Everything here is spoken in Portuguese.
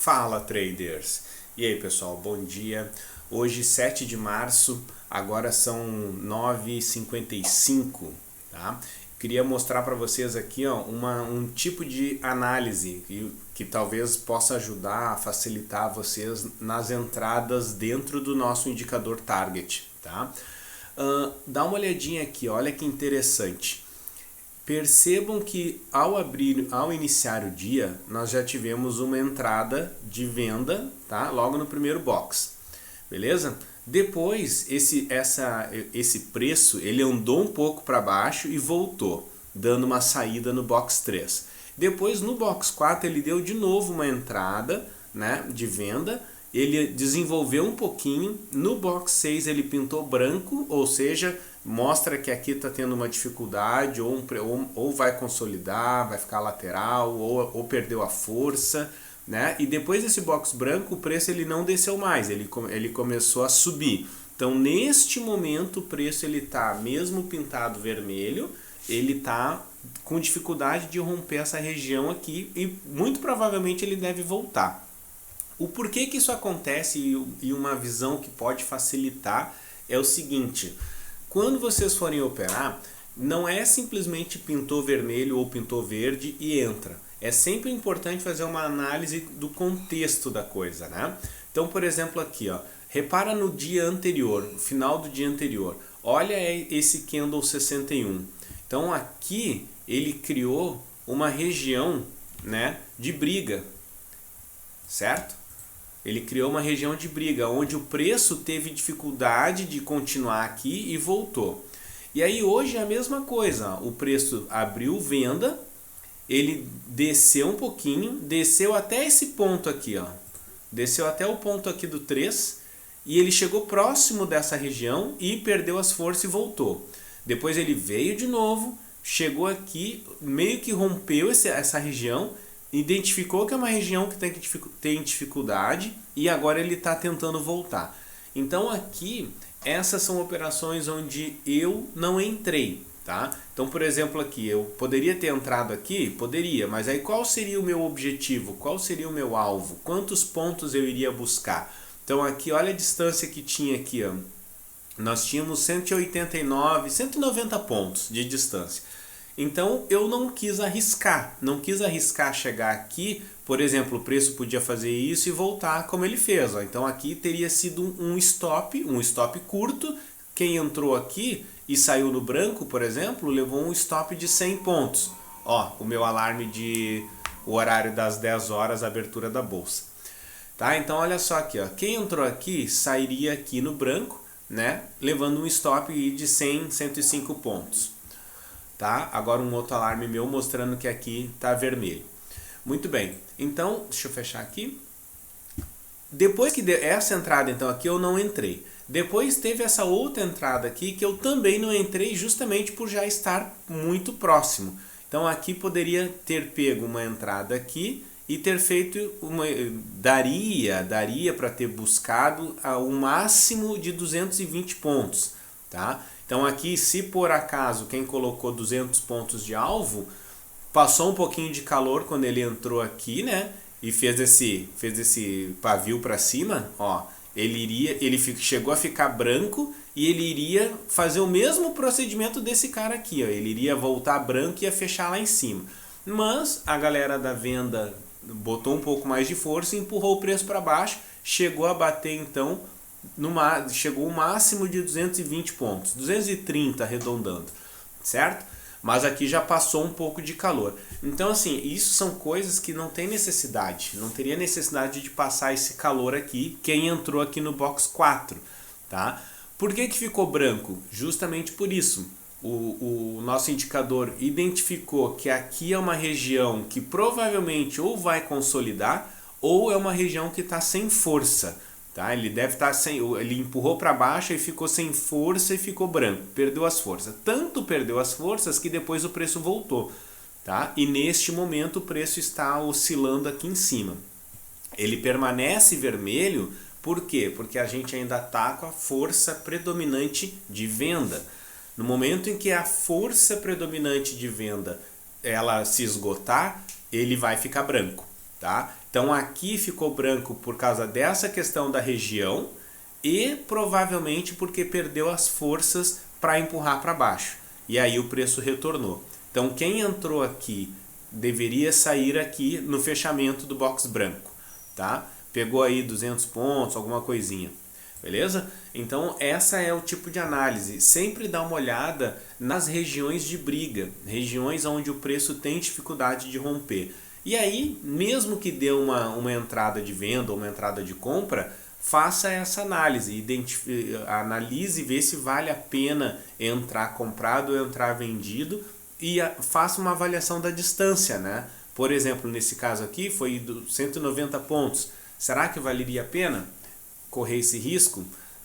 Fala, traders! E aí, pessoal, bom dia. Hoje, 7 de março, agora são 9h55, tá? Queria mostrar para vocês aqui ó, um tipo de análise que talvez possa ajudar a facilitar vocês nas entradas dentro do nosso indicador target, tá? Dá uma olhadinha aqui, olha que interessante. Percebam que ao iniciar o dia, nós já tivemos uma entrada de venda, tá? Logo no primeiro box, beleza? Depois, esse preço, ele andou um pouco para baixo e voltou, dando uma saída no box 3. Depois, no box 4, ele deu de novo uma entrada, né, de venda. Ele desenvolveu um pouquinho, no box 6 ele pintou branco, ou seja, mostra que aqui está tendo uma dificuldade, ou vai consolidar, vai ficar lateral, ou perdeu a força, né? E depois desse box branco, o preço ele não desceu mais, ele começou a subir. Então, neste momento, o preço ele está, mesmo pintado vermelho, ele está com dificuldade de romper essa região aqui e muito provavelmente ele deve voltar. O porquê que isso acontece e uma visão que pode facilitar é o seguinte: quando vocês forem operar, não é simplesmente pintou vermelho ou pintou verde e entra. É sempre importante fazer uma análise do contexto da coisa, né? Então, por exemplo, aqui, ó, repara no dia anterior, no final do dia anterior. Olha esse candle 61. Então, aqui ele criou uma região, né, de briga, certo? Ele criou uma região de briga, onde o preço teve dificuldade de continuar aqui e voltou. E aí hoje é a mesma coisa, o preço abriu venda, ele desceu um pouquinho, desceu até esse ponto aqui, ó. Desceu até o ponto aqui do 3 e ele chegou próximo dessa região e perdeu as forças e voltou. Depois ele veio de novo, chegou aqui, meio que rompeu essa região, identificou que é uma região que tem dificuldade e agora ele está tentando voltar. Então aqui, essas são operações onde eu não entrei, tá? Então, por exemplo, aqui, eu poderia ter entrado aqui? Poderia, mas aí qual seria o meu objetivo? Qual seria o meu alvo? Quantos pontos eu iria buscar? Então aqui, olha a distância que tinha aqui, ó. Nós tínhamos 189, 190 pontos de distância. Então eu não quis arriscar chegar aqui, por exemplo, o preço podia fazer isso e voltar como ele fez. Ó. Então aqui teria sido um stop curto. Quem entrou aqui e saiu no branco, por exemplo, levou um stop de 100 pontos. Ó, o meu alarme o horário das 10 horas, abertura da bolsa. Tá? Então olha só aqui, ó. Quem entrou aqui sairia aqui no branco, né, levando um stop de 100, 105 pontos. Tá? Agora um outro alarme meu mostrando que aqui está vermelho. Muito bem, então deixa eu fechar aqui. Depois que essa entrada então aqui eu não entrei. Depois teve essa outra entrada aqui que eu também não entrei justamente por já estar muito próximo. Então aqui poderia ter pego uma entrada aqui e ter feito daria para ter buscado o máximo de 220 pontos, tá? Então aqui, se por acaso quem colocou 200 pontos de alvo, passou um pouquinho de calor quando ele entrou aqui, né? E fez esse pavio para cima, ó. Ele chegou a ficar branco e ele iria fazer o mesmo procedimento desse cara aqui, ó. Ele iria voltar branco e ia fechar lá em cima. Mas a galera da venda botou um pouco mais de força e empurrou o preço para baixo, chegou a bater então chegou o máximo de 220 pontos, 230 arredondando, certo? Mas aqui já passou um pouco de calor. Então assim, isso são coisas que não tem necessidade, não teria necessidade de passar esse calor aqui, quem entrou aqui no box 4, tá? Por que ficou branco? Justamente por isso. O nosso indicador identificou que aqui é uma região que provavelmente ou vai consolidar ou é uma região que está sem força. Tá? Ele deve estar ele empurrou para baixo e ficou sem força e ficou branco, perdeu as forças. Tanto perdeu as forças que depois o preço voltou, tá? E neste momento o preço está oscilando aqui em cima. Ele permanece vermelho, por quê? Porque a gente ainda está com a força predominante de venda. No momento em que a força predominante de venda ela se esgotar, ele vai ficar branco, tá? Então aqui ficou branco por causa dessa questão da região e provavelmente porque perdeu as forças para empurrar para baixo. E aí o preço retornou. Então quem entrou aqui deveria sair aqui no fechamento do box branco, tá? Pegou aí 200 pontos, alguma coisinha. Beleza? Então essa é o tipo de análise. Sempre dá uma olhada nas regiões de briga, regiões onde o preço tem dificuldade de romper. E aí, mesmo que dê uma entrada de venda ou uma entrada de compra, faça essa análise, analise e vê se vale a pena entrar comprado ou entrar vendido e faça uma avaliação da distância, né? Por exemplo, nesse caso aqui foi 190 pontos. Será que valeria a pena correr esse risco?